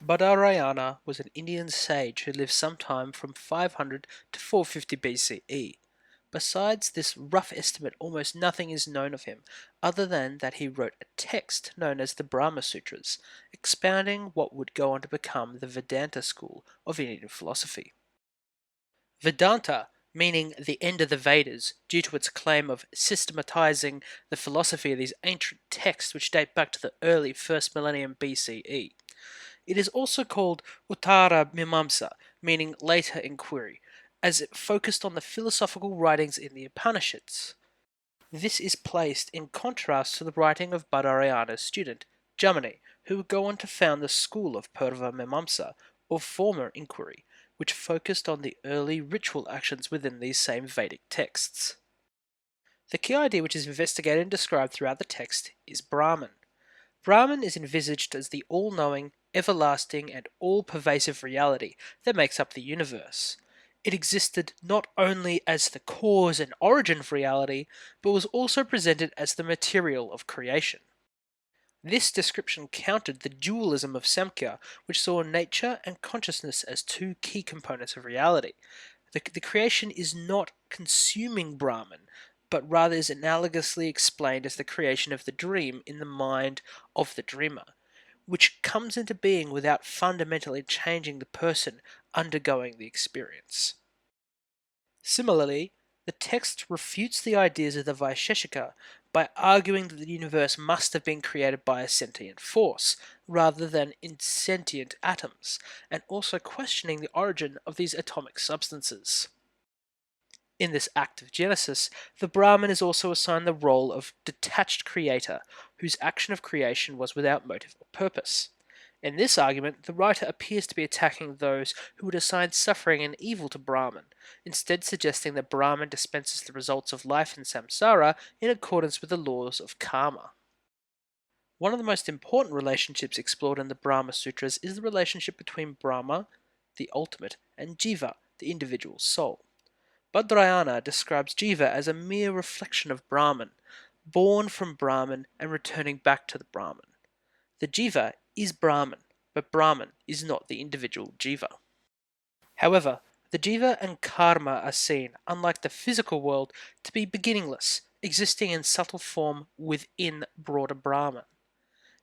Badarayana was an Indian sage who lived sometime from 500 to 450 BCE. Besides this rough estimate, almost nothing is known of him, other than that he wrote a text known as the Brahma Sutras, expounding what would go on to become the Vedanta school of Indian philosophy. Vedanta, meaning the end of the Vedas, due to its claim of systematizing the philosophy of these ancient texts which date back to the early 1st millennium BCE. It is also called Uttara Mimamsa, meaning later inquiry, as it focused on the philosophical writings in the Upanishads. This is placed in contrast to the writing of Badarayana's student, Jamani, who would go on to found the school of Purva Mimamsa, or former inquiry, which focused on the early ritual actions within these same Vedic texts. The key idea which is investigated and described throughout the text is Brahman. Brahman is envisaged as the all-knowing, everlasting, and all-pervasive reality that makes up the universe. It existed not only as the cause and origin of reality, but was also presented as the material of creation. This description countered the dualism of Samkhya, which saw nature and consciousness as two key components of reality. The creation is not consuming Brahman, but rather is analogously explained as the creation of the dream in the mind of the dreamer, which comes into being without fundamentally changing the person undergoing the experience. Similarly, the text refutes the ideas of the Vaisheshika by arguing that the universe must have been created by a sentient force, rather than insentient atoms, and also questioning the origin of these atomic substances. In this act of genesis, the Brahman is also assigned the role of detached creator, whose action of creation was without motive or purpose. In this argument, the writer appears to be attacking those who would assign suffering and evil to Brahman, instead suggesting that Brahman dispenses the results of life in samsara in accordance with the laws of karma. One of the most important relationships explored in the Brahma Sutras is the relationship between Brahma, the ultimate, and Jiva, the individual soul. Badarayana describes Jiva as a mere reflection of Brahman, born from Brahman and returning back to the Brahman. The Jiva is Brahman, but Brahman is not the individual Jiva. However, the Jiva and karma are seen, unlike the physical world, to be beginningless, existing in subtle form within broader Brahman.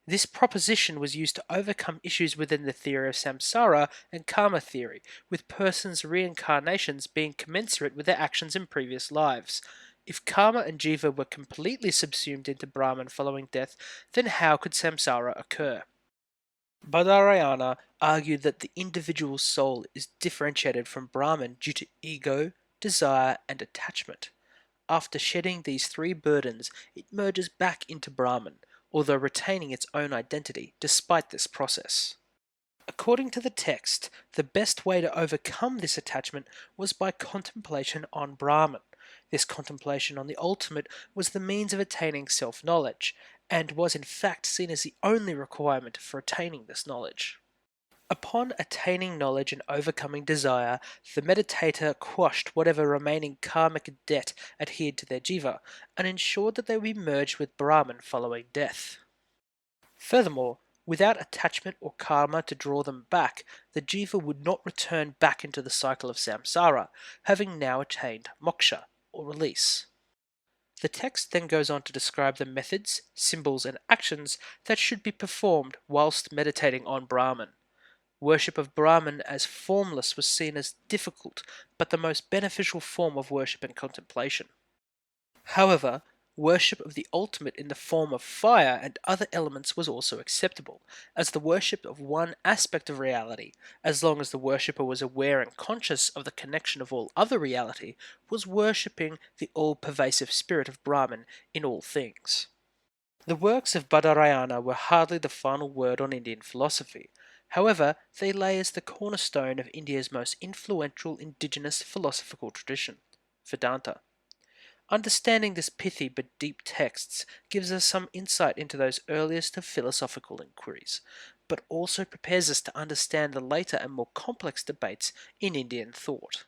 This proposition was used to overcome issues within the theory of samsara and karma theory, with persons' reincarnations being commensurate with their actions in previous lives. If karma and jiva were completely subsumed into Brahman following death, then how could samsara occur? Badarayana argued that the individual soul is differentiated from Brahman due to ego, desire, and attachment. After shedding these three burdens, it merges back into Brahman, although retaining its own identity despite this process. According to the text, the best way to overcome this attachment was by contemplation on Brahman. This contemplation on the ultimate was the means of attaining self-knowledge, and was in fact seen as the only requirement for attaining this knowledge. Upon attaining knowledge and overcoming desire, the meditator quashed whatever remaining karmic debt adhered to their jiva, and ensured that they would be merged with Brahman following death. Furthermore, without attachment or karma to draw them back, the jiva would not return back into the cycle of samsara, having now attained moksha, or release. The text then goes on to describe the methods, symbols, and actions that should be performed whilst meditating on Brahman. Worship of Brahman as formless was seen as difficult, but the most beneficial form of worship and contemplation. However, worship of the ultimate in the form of fire and other elements was also acceptable, as the worship of one aspect of reality, as long as the worshipper was aware and conscious of the connection of all other reality, was worshipping the all-pervasive spirit of Brahman in all things. The works of Badarayana were hardly the final word on Indian philosophy. However, they lay as the cornerstone of India's most influential indigenous philosophical tradition, Vedanta. Understanding this pithy but deep texts gives us some insight into those earliest of philosophical inquiries, but also prepares us to understand the later and more complex debates in Indian thought.